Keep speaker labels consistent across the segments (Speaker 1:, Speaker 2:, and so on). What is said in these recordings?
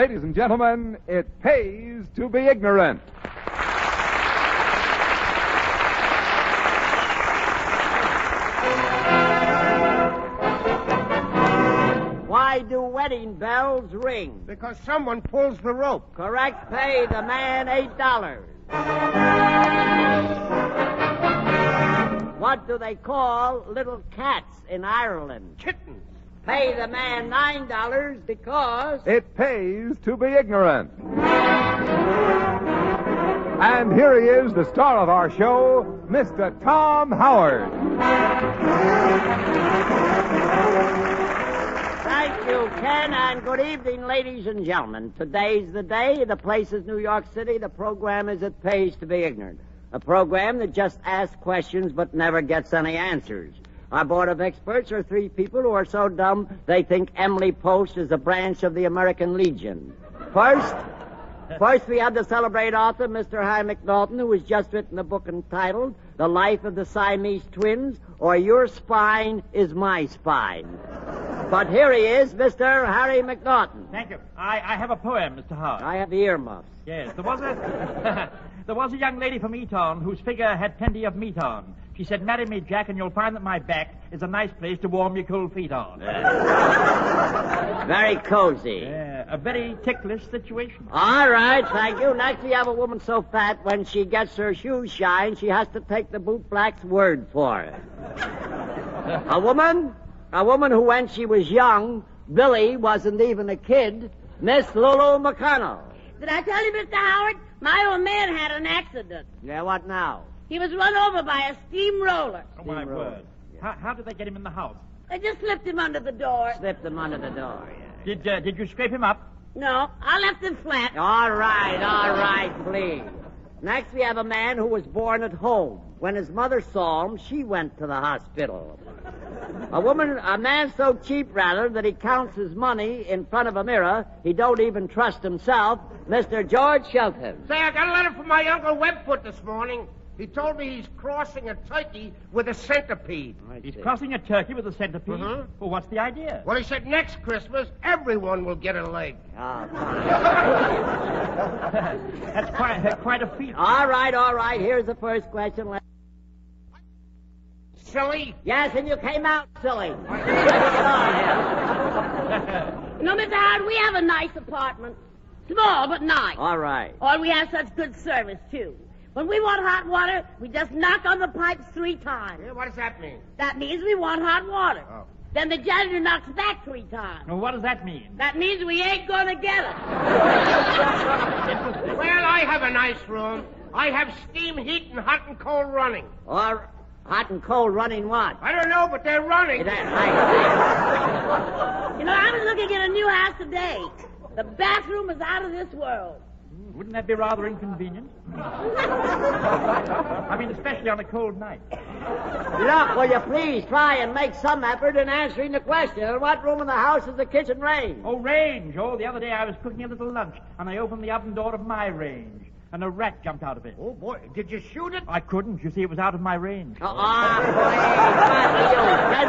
Speaker 1: Ladies and gentlemen, it pays to be ignorant.
Speaker 2: Why do wedding bells ring?
Speaker 3: Because someone pulls the rope.
Speaker 2: Correct. Pay the man $8. What do they call little cats in Ireland?
Speaker 3: Kittens.
Speaker 2: Pay the man $9 because...
Speaker 1: It pays to be ignorant. And here he is, the star of our show, Mr. Tom Howard.
Speaker 2: Thank you, Ken, and good evening, ladies and gentlemen. Today's the day. The place is New York City. The program is It Pays to Be Ignorant. A program that just asks questions but never gets any answers. Our board of experts are three people who are so dumb they think Emily Post is a branch of the American Legion. First, we have the celebrated author, Mr. McNaughton, who has just written a book entitled The Life of the Siamese Twins, or Your Spine is My Spine. But here he is, Mr. Harry McNaughton.
Speaker 4: Thank you. I have a poem, Mr. Howard.
Speaker 2: I have the earmuffs.
Speaker 4: Yes, there was a young lady from Eton whose figure had plenty of meat on. She said, "Marry me, Jack, and you'll find that my back is a nice place to warm your cold feet on."
Speaker 2: Very cozy.
Speaker 4: A very ticklish situation.
Speaker 2: All right, thank you. Next, we have a woman so fat when she gets her shoes shined, she has to take the bootblack's word for it. A woman who, when she was young, Billy wasn't even a kid, Miss Lulu McConnell.
Speaker 5: Did I tell you, Mr. Howard? My old man had an accident.
Speaker 2: Yeah, what now?
Speaker 5: He was run over by a steamroller.
Speaker 4: Oh, my word. How did they get him in the house?
Speaker 5: They just slipped him under the door.
Speaker 2: Slipped him under the door, yeah.
Speaker 4: Did you scrape him up?
Speaker 5: No, I left him flat.
Speaker 2: All right, please. Next, we have a man who was born at home. When his mother saw him, she went to the hospital. A man so cheap, rather, that he counts his money in front of a mirror. He don't even trust himself. Mr. George Shelton.
Speaker 3: Say, I got a letter from my Uncle Webfoot this morning. He told me he's crossing a turkey with a centipede.
Speaker 4: He's crossing a turkey with a centipede?
Speaker 3: Mm-hmm.
Speaker 4: Well, what's the idea?
Speaker 3: Well, he said next Christmas, everyone will get a leg.
Speaker 2: Oh,
Speaker 4: That's quite a feat.
Speaker 2: All right. Here's the first question.
Speaker 3: Silly?
Speaker 2: Yes, and you came out silly.
Speaker 5: You know, Mr. Howard, we have a nice apartment. Small, but nice.
Speaker 2: All right.
Speaker 5: Oh, and we have such good service, too. When we want hot water, we just knock on the pipes 3 times.
Speaker 3: Yeah, what does that mean?
Speaker 5: That means we want hot water.
Speaker 3: Oh.
Speaker 5: Then the janitor knocks back 3 times.
Speaker 4: Well, what does that mean?
Speaker 5: That means we ain't gonna get it.
Speaker 3: Well, I have a nice room. I have steam, heat, and hot and cold running.
Speaker 2: Or hot and cold running what?
Speaker 3: I don't know, but they're running.
Speaker 5: You know, I was looking at a new house today. The bathroom is out of this world.
Speaker 4: Wouldn't that be rather inconvenient? I mean, especially on a cold night.
Speaker 2: Look, will you please try and make some effort in answering the question. In what room in the house is the kitchen range?
Speaker 4: Oh, range. Oh, the other day I was cooking a little lunch, and I opened the oven door of my range, and a rat jumped out of it.
Speaker 3: Oh, boy. Did you shoot it?
Speaker 4: I couldn't. You see, it was out of my range.
Speaker 2: Please, Then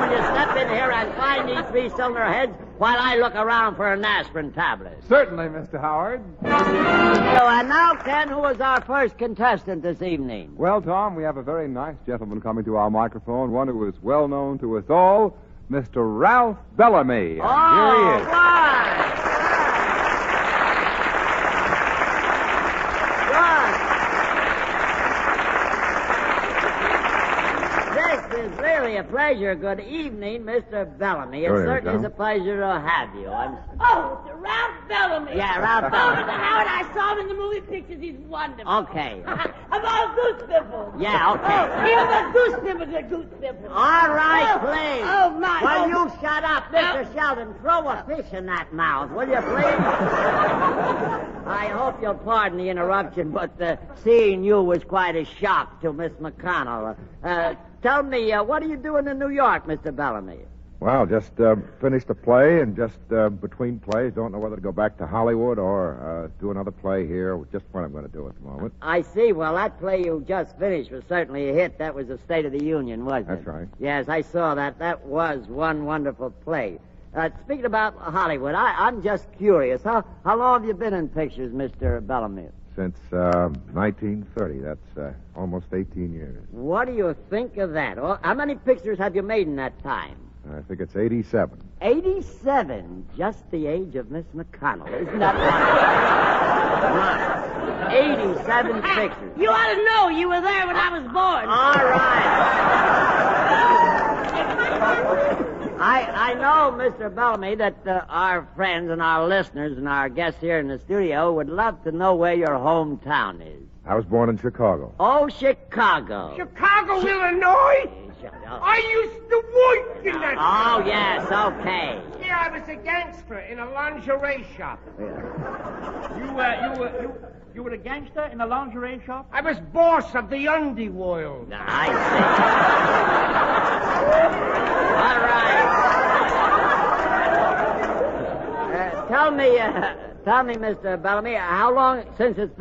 Speaker 2: will you step in here and find these 3-cylinder heads while I look around for an aspirin tablet?
Speaker 1: Certainly, Mr. Howard.
Speaker 2: And now, Ken, who is our first contestant this evening?
Speaker 1: Well, Tom, we have a very nice gentleman coming to our microphone, one who is well known to us all, Mr. Ralph Bellamy. And here he is.
Speaker 2: Right. This is really a pleasure. Good evening, Mr. Bellamy. It certainly is a pleasure to have you.
Speaker 5: Oh, Mr. Ralph Bellamy.
Speaker 2: Yeah, Ralph
Speaker 5: Oh,
Speaker 2: Bellamy.
Speaker 5: Mr. Howard, I saw him in the movie pictures. He's wonderful.
Speaker 2: Okay.
Speaker 5: About goose nipples.
Speaker 2: Yeah, okay.
Speaker 5: Oh, even the goose nipples are goose nipples.
Speaker 2: All right,
Speaker 5: Oh,
Speaker 2: please.
Speaker 5: oh, my.
Speaker 2: Well,
Speaker 5: Oh.
Speaker 2: you shut up. Mr. Sheldon, throw a fish in that mouth, will you, please? I hope you'll pardon the interruption, but seeing you was quite a shock to Miss McConnell. Tell me, what are you doing in New York, Mr. Bellamy?
Speaker 6: Well, just finished a play and just between plays. Don't know whether to go back to Hollywood or do another play here. Just what I'm going to do at the moment.
Speaker 2: I see. Well, that play you just finished was certainly a hit. That was the State of the Union, wasn't it?
Speaker 6: That's right.
Speaker 2: Yes, I saw that. That was one wonderful play. Speaking about Hollywood, I'm just curious. How long have you been in pictures, Mr. Bellamy?
Speaker 6: Since 1930. That's almost 18 years.
Speaker 2: What do you think of that? How many pictures have you made in that time?
Speaker 6: I think it's 87.
Speaker 2: 87, just the age of Miss McConnell. Isn't that right? 87 pictures.
Speaker 5: You ought to know you were there when I was born.
Speaker 2: All right. I know, Mr. Bellamy, that our friends and our listeners and our guests here in the studio would love to know where your hometown is.
Speaker 6: I was born in Chicago.
Speaker 2: Oh, Chicago.
Speaker 3: Chicago, Illinois?
Speaker 2: Shut up.
Speaker 3: I used to work in that.
Speaker 2: Oh, yes, okay.
Speaker 3: Yeah, I was a gangster in a lingerie shop.
Speaker 4: You were a gangster in a lingerie shop?
Speaker 3: I was boss of the underworld.
Speaker 2: I see. All right. Tell me, Mr. Bellamy, how long since you've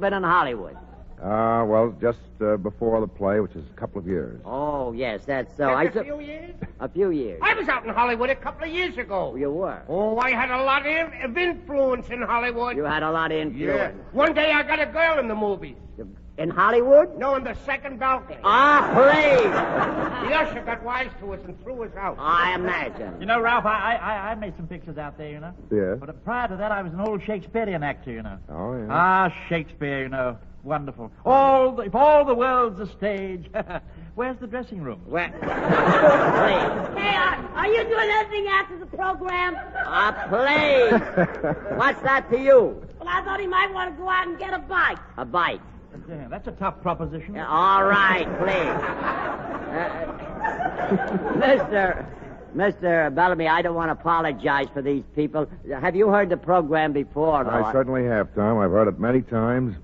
Speaker 2: been in Hollywood?
Speaker 6: Well, just before the play, which is a couple of years.
Speaker 2: Oh, yes, that's so.
Speaker 3: That's a few years?
Speaker 2: A few years.
Speaker 3: I was out in Hollywood a couple of years ago.
Speaker 2: You were?
Speaker 3: Oh, I had a lot of influence in Hollywood.
Speaker 2: You had a lot of influence.
Speaker 3: Yeah. One day I got a girl in the movie.
Speaker 2: In Hollywood?
Speaker 3: No, in the second balcony.
Speaker 2: Ah, please.
Speaker 3: The usher got wise to us and threw us out.
Speaker 2: I imagine.
Speaker 4: You know, Ralph, I made some pictures out there, you know.
Speaker 6: Yeah.
Speaker 4: But prior to that, I was an old Shakespearean actor, you know.
Speaker 6: Oh, yeah.
Speaker 4: Ah, Shakespeare, you know. Wonderful. If all the world's a stage, where's the dressing room?
Speaker 2: Well, please.
Speaker 5: Hey, are you doing anything after the program?
Speaker 2: Please. What's that to you?
Speaker 5: Well, I thought he might want to go out and get a bite.
Speaker 2: A bite.
Speaker 4: Yeah, that's a tough proposition.
Speaker 2: Yeah, all right, please. Mr. Bellamy, I don't want to apologize for these people. Have you heard the program before?
Speaker 6: I certainly have, Tom. I've heard it many times.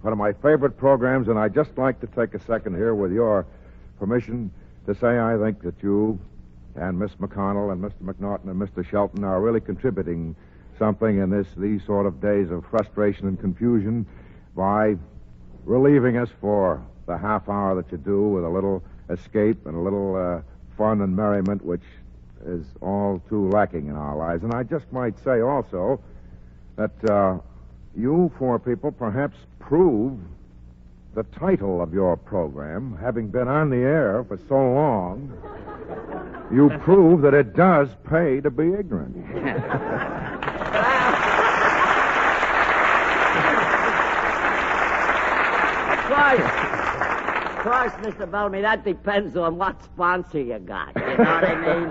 Speaker 6: One of my favorite programs, and I'd just like to take a second here with your permission to say I think that you and Miss McConnell and Mr. McNaughton and Mr. Shelton are really contributing something in these sort of days of frustration and confusion by relieving us for the half hour that you do with a little escape and a little fun and merriment, which is all too lacking in our lives. And I just might say also that you four people perhaps prove the title of your program, having been on the air for so long, you prove that it does pay to be ignorant.
Speaker 2: Of course, Mr. Bellamy, that depends on what sponsor you got. You know what I mean?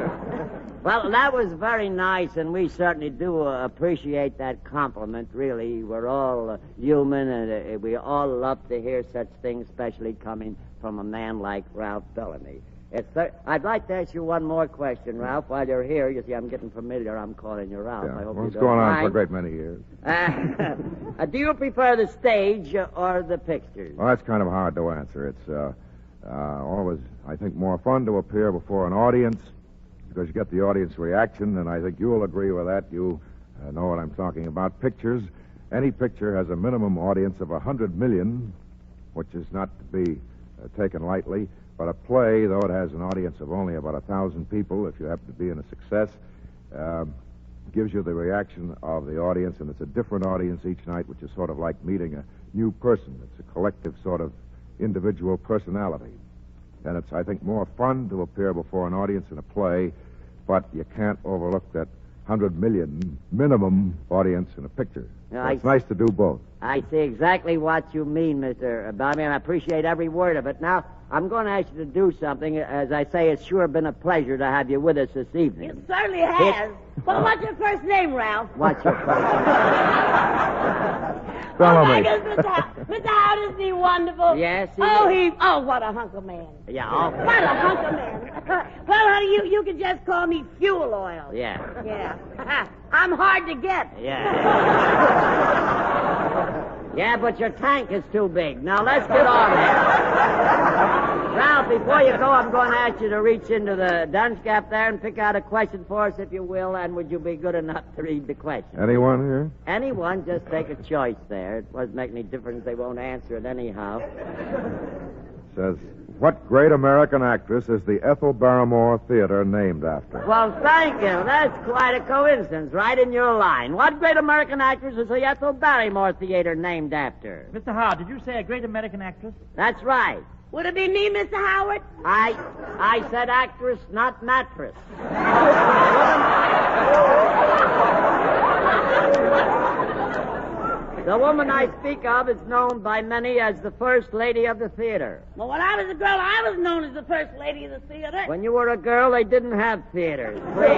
Speaker 2: Well, that was very nice, and we certainly do appreciate that compliment, really. We're all human, and we all love to hear such things, especially coming from a man like Ralph Bellamy. I'd like to ask you one more question, Ralph, while you're here. You see, I'm getting familiar. I'm calling you Ralph.
Speaker 6: Yeah.
Speaker 2: I hope
Speaker 6: Well,
Speaker 2: you
Speaker 6: it's
Speaker 2: don't
Speaker 6: going on
Speaker 2: mind.
Speaker 6: for a great many years.
Speaker 2: Do you prefer the stage or the pictures?
Speaker 6: Well, that's kind of hard to answer. It's always, I think, more fun to appear before an audience because you get the audience reaction, and I think you'll agree with that. You know what I'm talking about. Pictures, any picture has a minimum audience of 100 million, which is not to be taken lightly. But a play, though it has an audience of only about 1,000 people, if you happen to be in a success, gives you the reaction of the audience, and it's a different audience each night, which is sort of like meeting a new person. It's a collective sort of individual personality. And it's, I think, more fun to appear before an audience in a play, but you can't overlook that 100 million minimum audience in a picture.
Speaker 2: No,
Speaker 6: So it's nice to do both.
Speaker 2: I see exactly what you mean, Mr. Bellamy, and I appreciate every word of it. Now, I'm going to ask you to do something. As I say, it's sure been a pleasure to have you with us this evening.
Speaker 5: It certainly has. Well, what's your first name, Ralph?
Speaker 2: What's your first
Speaker 6: Bellamy.
Speaker 5: Oh, my goodness, Mr. Howard, isn't he wonderful?
Speaker 2: Yes, he is.
Speaker 5: What a hunk of man.
Speaker 2: Yeah,
Speaker 5: What a hunk of man. Well, honey, you can just call me fuel oil.
Speaker 2: Yeah.
Speaker 5: Yeah. I'm hard to get.
Speaker 2: Yeah. Yeah, but your tank is too big. Now, let's get on here. Ralph, before you go, I'm going to ask you to reach into the dunce cap there and pick out a question for us, if you will, and would you be good enough to read the question?
Speaker 6: Anyone here?
Speaker 2: Anyone, just take a choice there. It doesn't make any difference. They won't answer it anyhow.
Speaker 6: It says, What great American actress is the Ethel Barrymore Theater named after?
Speaker 2: Well, thank you. That's quite a coincidence. Right in your line. What great American actress is the Ethel Barrymore Theater named after?
Speaker 4: Mr. Howard, did you say a great American actress?
Speaker 2: That's right.
Speaker 5: Would it be me, Mr. Howard?
Speaker 2: I said actress, not mattress. The woman I speak of is known by many as the First Lady of the Theater.
Speaker 5: Well, when I was a girl, I was known as the First Lady of the Theater.
Speaker 2: When you were a girl, they didn't have theaters. Please.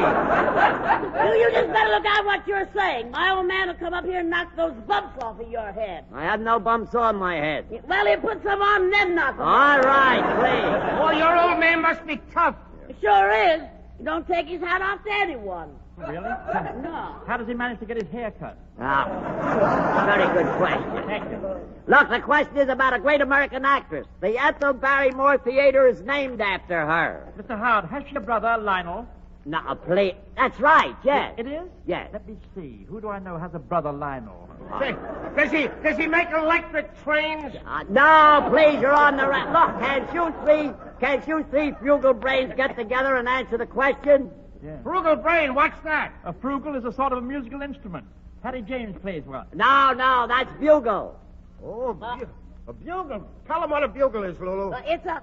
Speaker 5: You just better look out what you're saying. My old man will come up here and knock those bumps off of your head.
Speaker 2: I have no bumps on my head.
Speaker 5: Well, he'll put some on and then knock them
Speaker 2: All
Speaker 5: off.
Speaker 2: right, please.
Speaker 3: Oh, your old man must be tough.
Speaker 5: It sure is. He don't take his hat off to anyone.
Speaker 4: Really?
Speaker 5: No.
Speaker 4: How does he manage to get his hair cut?
Speaker 2: Very good question.
Speaker 4: Thank you.
Speaker 2: Look, the question is about a great American actress. The Ethel Barrymore Theater is named after her.
Speaker 4: Mr. Howard, has she a brother, Lionel?
Speaker 2: No, please. That's right, yes.
Speaker 4: It is?
Speaker 2: Yes.
Speaker 4: Let me see. Who do I know has a brother, Lionel?
Speaker 3: Say, does he make electric trains?
Speaker 2: No, please, you're on the right. Look, can't you three frugal brains get together and answer the question?
Speaker 4: Yeah.
Speaker 3: Frugal brain, what's that?
Speaker 4: A frugal is a sort of a musical instrument. Harry James plays one.
Speaker 2: No, that's bugle.
Speaker 3: Oh, a bugle. Tell him what a bugle is, Lulu.
Speaker 5: It's a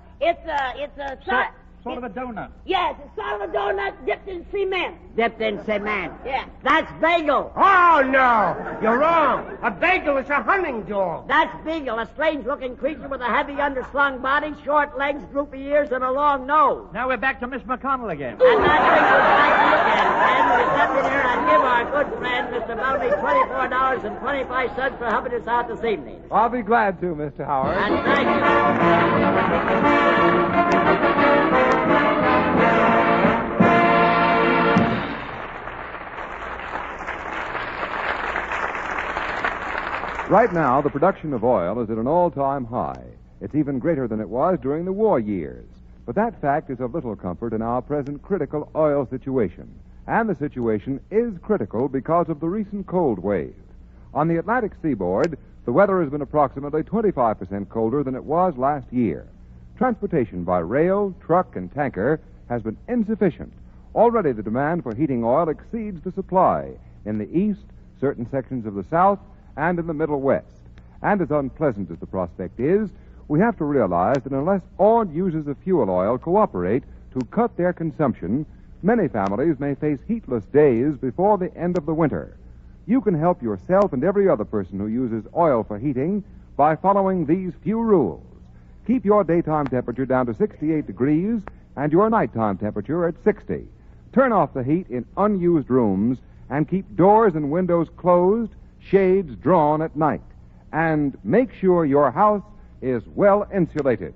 Speaker 4: Sort of a donut.
Speaker 5: Yes, it's sort of a donut dipped in cement.
Speaker 2: Dipped in cement.
Speaker 5: Yeah.
Speaker 2: That's bagel.
Speaker 3: Oh, no. You're wrong. A bagel is a hunting dog.
Speaker 2: That's Beagle, a strange-looking creature with a heavy underslung body, short legs, droopy ears, and a long nose.
Speaker 4: Now we're back to Miss McConnell again.
Speaker 2: And that brings us back to you again, friend. We step in here and give our good friend, Mr. Bellamy, $24.25 for helping us out this evening.
Speaker 1: I'll be glad to, Mr. Howard.
Speaker 2: And thank you.
Speaker 1: Right now, the production of oil is at an all-time high. It's even greater than it was during the war years. But that fact is of little comfort in our present critical oil situation. And the situation is critical because of the recent cold wave. On the Atlantic seaboard, the weather has been approximately 25% colder than it was last year. Transportation by rail, truck, and tanker has been insufficient. Already the demand for heating oil exceeds the supply in the east, certain sections of the south, and in the Middle West. And as unpleasant as the prospect is, we have to realize that unless all users of fuel oil cooperate to cut their consumption, many families may face heatless days before the end of the winter. You can help yourself and every other person who uses oil for heating by following these few rules. Keep your daytime temperature down to 68 degrees and your nighttime temperature at 60. Turn off the heat in unused rooms and keep doors and windows closed, shades drawn at night. And make sure your house is well insulated.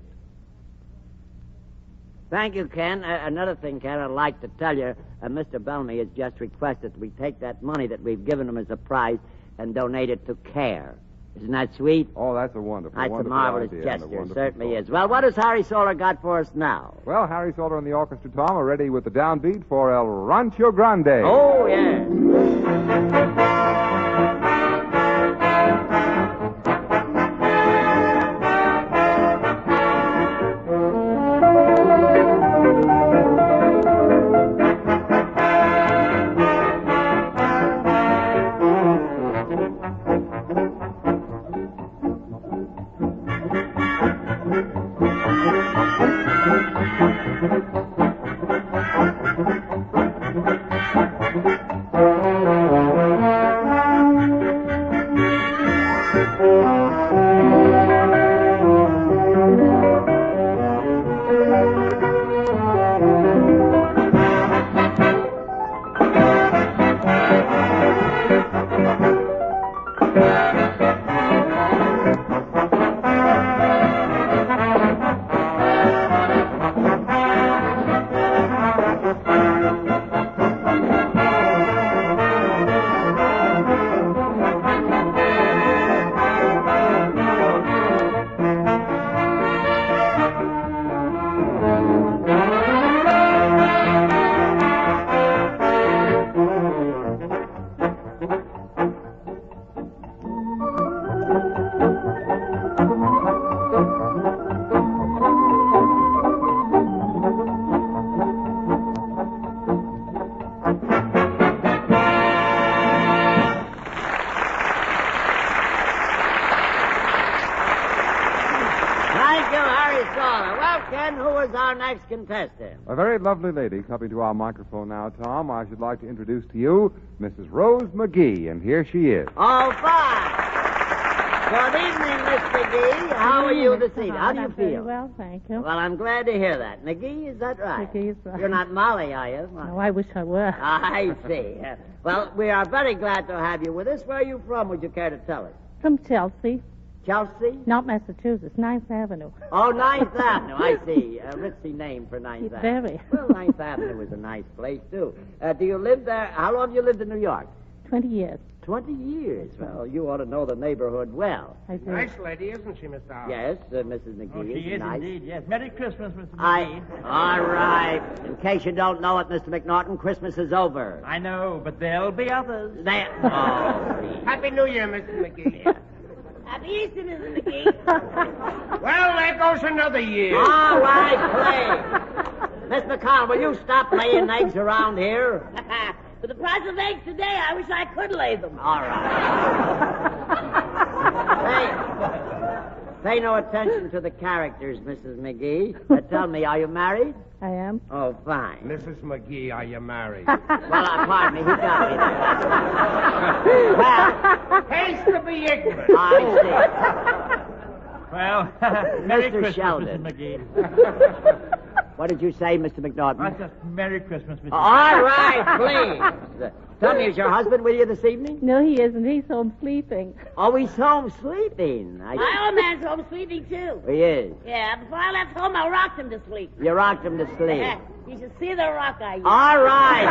Speaker 2: Thank you, Ken. Another thing, Ken, I'd like to tell you, Mr. Bellamy has just requested that we take that money that we've given him as a prize and donate it to CARE. Isn't that sweet?
Speaker 1: Oh, that's a wonderful,
Speaker 2: That's a
Speaker 1: wonderful
Speaker 2: marvelous
Speaker 1: idea and a
Speaker 2: gesture.
Speaker 1: wonderful
Speaker 2: Certainly
Speaker 1: thought.
Speaker 2: is. Well, what has Harry Solar got for us now?
Speaker 1: Well, Harry Soler and the orchestra, Tom, are ready with the downbeat for El Rancho Grande.
Speaker 2: Oh, yes. next contestant.
Speaker 1: A very lovely lady coming to our microphone now, Tom. I should like to introduce to you Mrs. Rose McGee, and here she is.
Speaker 2: Oh, fine. Good evening, Miss McGee. How are you this evening? How do you
Speaker 7: Very
Speaker 2: feel?
Speaker 7: well, thank you.
Speaker 2: Well, I'm glad to hear that. McGee, is that right?
Speaker 7: McGee is right.
Speaker 2: You're not Molly, are you?
Speaker 7: No, I wish I were.
Speaker 2: I see. Well, we are very glad to have you with us. Where are you from, would you care to tell us?
Speaker 7: From Chelsea,
Speaker 2: Chelsea?
Speaker 7: not Massachusetts, 9th Avenue.
Speaker 2: Oh, Ninth Avenue. I see. A ritzy name for Ninth Avenue.
Speaker 7: Very.
Speaker 2: Well, Ninth Avenue is a nice place, too. Do you live there? How long have you lived in New York?
Speaker 7: 20 years.
Speaker 2: 20 years. Well, you ought to know the neighborhood well.
Speaker 7: I do.
Speaker 3: Nice lady, isn't she, Mr. Howard?
Speaker 2: Yes, Mrs. McGee.
Speaker 4: Oh, she is
Speaker 2: nice.
Speaker 4: indeed, yes. Merry Christmas, Mr.
Speaker 2: I.
Speaker 4: McGee.
Speaker 2: All right. In case you don't know it, Mr. McNaughton, Christmas is over.
Speaker 4: I know, but there'll be others.
Speaker 2: There. Oh,
Speaker 3: Happy New Year, Mr. McGee.
Speaker 5: Happy Easter, Mrs. McGee.
Speaker 3: Well, there goes another year.
Speaker 2: all right, play. Miss McConnell, will you stop laying eggs around here?
Speaker 5: For the price of eggs today, I wish I could lay them.
Speaker 2: All right. Pay no attention to the characters, Mrs. McGee. Tell me, are you married?
Speaker 7: I am.
Speaker 2: Oh, fine.
Speaker 3: Mrs. McGee, are you married?
Speaker 2: Well, pardon me, he got me there. Well,
Speaker 3: Pays to be ignorant.
Speaker 2: I
Speaker 4: Well, Merry
Speaker 2: Mr.
Speaker 4: Christmas,
Speaker 2: Sheldon.
Speaker 4: Mrs. McGee.
Speaker 2: see. What did you say, Mr. McNaughton?
Speaker 4: I just Merry Christmas, Mrs.
Speaker 2: All right, please. Tell me, is your husband with you this evening?
Speaker 7: No, he isn't. He's home sleeping.
Speaker 2: Oh, he's home sleeping.
Speaker 5: My old man's home sleeping, too.
Speaker 2: He is.
Speaker 5: Yeah, before I left home, I rocked him to sleep.
Speaker 2: You rocked him to sleep.
Speaker 5: You should see the rock I use.
Speaker 2: All right,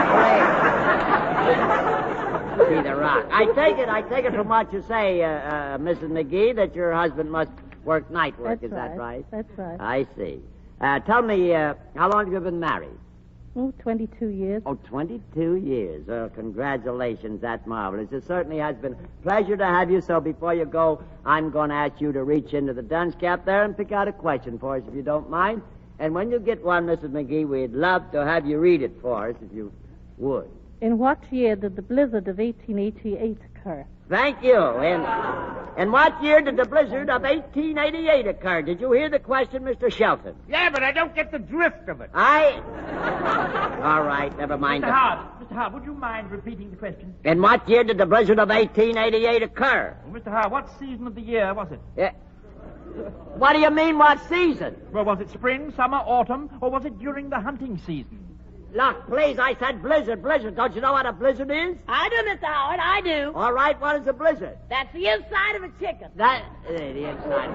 Speaker 2: please. See the rock. I take it from what you say, Mrs. McGee, that your husband must work night work.
Speaker 7: That's
Speaker 2: Is that right?
Speaker 7: That's right.
Speaker 2: I see. Tell me, how long have you been married?
Speaker 7: Oh, 22 years.
Speaker 2: Oh, 22 years. Well, congratulations. That's marvelous. It certainly has been a pleasure to have you. So before you go, I'm going to ask you to reach into the dunce cap there and pick out a question for us, if you don't mind. And when you get one, Mrs. McGee, we'd love to have you read it for us, if you would.
Speaker 7: In what year did the blizzard of 1888 occur?
Speaker 2: Thank you. In what year did the blizzard of 1888 occur? Did you hear the question, Mr. Shelton?
Speaker 3: Yeah, but I don't get the drift of it.
Speaker 2: All right, never mind.
Speaker 4: Mr. Howard, would you mind repeating the question?
Speaker 2: In what year did the blizzard of 1888 occur?
Speaker 4: Well, Mr. Howard, what season of the year was it?
Speaker 2: What do you mean, what season?
Speaker 4: Well, was it spring, summer, autumn, or was it during the hunting season?
Speaker 2: Look, please, I said blizzard. Don't you know what a blizzard is?
Speaker 5: I do, Mr. Howard, I do.
Speaker 2: All right, what is a blizzard?
Speaker 5: That's the inside of a chicken.
Speaker 2: The inside.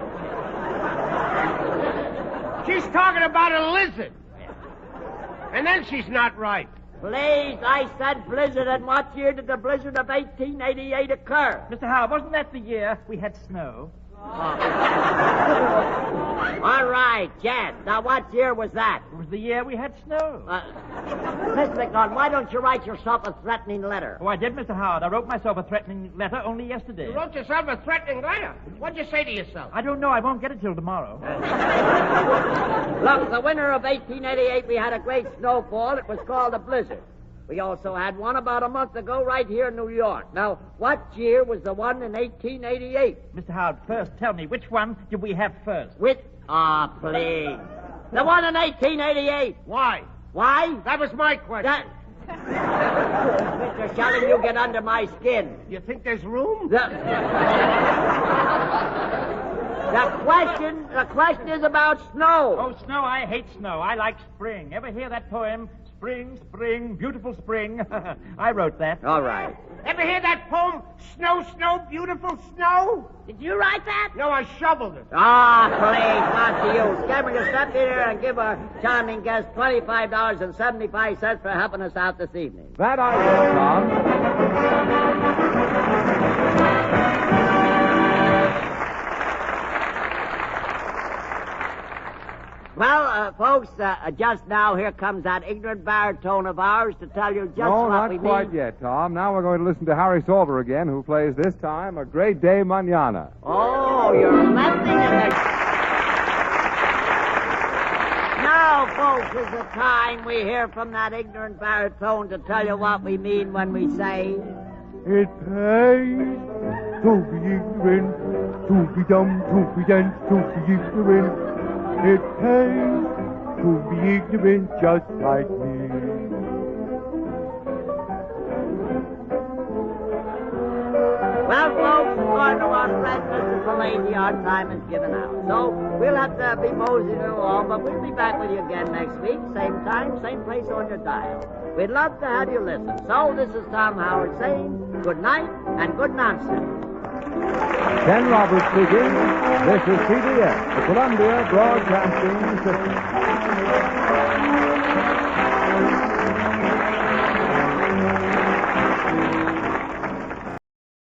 Speaker 3: She's talking about a lizard. And then she's not right.
Speaker 2: Please, I said blizzard. And what year did the blizzard of 1888 occur?
Speaker 4: Mr. Howard, wasn't that the year we had snow?
Speaker 2: All right, Jan. Now, what year was that?
Speaker 4: It was the year we had snow.
Speaker 2: Miss McNaughton, why don't you write yourself a threatening letter?
Speaker 4: Oh, I did, Mr. Howard. I wrote myself a threatening letter only yesterday.
Speaker 3: You wrote yourself a threatening letter. What'd you say to yourself?
Speaker 4: I don't know. I won't get it till tomorrow.
Speaker 2: Look, the winter of 1888, we had a great snowfall. It was called a blizzard. We also had one about a month ago right here in New York. Now, what year was the one in 1888?
Speaker 4: Mr. Howard, first tell me, which one did we have first?
Speaker 2: Please. The one in 1888.
Speaker 3: Why?
Speaker 2: Why?
Speaker 3: That was my question.
Speaker 2: Mr. Sheldon, you get under my skin.
Speaker 3: You think there's room?
Speaker 2: The question is about snow.
Speaker 4: Oh, snow. I hate snow. I like spring. Ever hear that poem? Spring, spring, beautiful spring. I wrote that.
Speaker 2: All right.
Speaker 3: Ever hear that poem, Snow, Snow, Beautiful Snow?
Speaker 5: Did you write that?
Speaker 3: No, I shoveled it.
Speaker 2: Please, not to you. Cameron, you step in here and give our charming guest $25.75 for helping us out this evening.
Speaker 1: That I will, Tom.
Speaker 2: Well, folks, just now here comes that ignorant baritone of ours to tell you just
Speaker 1: No,
Speaker 2: what
Speaker 1: not
Speaker 2: we
Speaker 1: quite
Speaker 2: mean.
Speaker 1: yet, Tom. Now we're going to listen to Harry Salter again, who plays this time A Great Day Mañana.
Speaker 2: Oh, you're lefting in the... Now, folks, is the time we hear from that ignorant baritone to tell you what we mean when we say...
Speaker 8: It pays to be ignorant, to be dumb, to be dense, to be ignorant. It pays to be ignorant just like me.
Speaker 2: Well, folks, according to our friend Mr. Pallady, our time is given out. So we'll have to be moseying along, but we'll be back with you again next week. Same time, same place on your dial. We'd love to have you listen. So this is Tom Howard saying good night and good nonsense.
Speaker 1: Ken Roberts speaking. This is CBS, the Columbia Broadcasting System.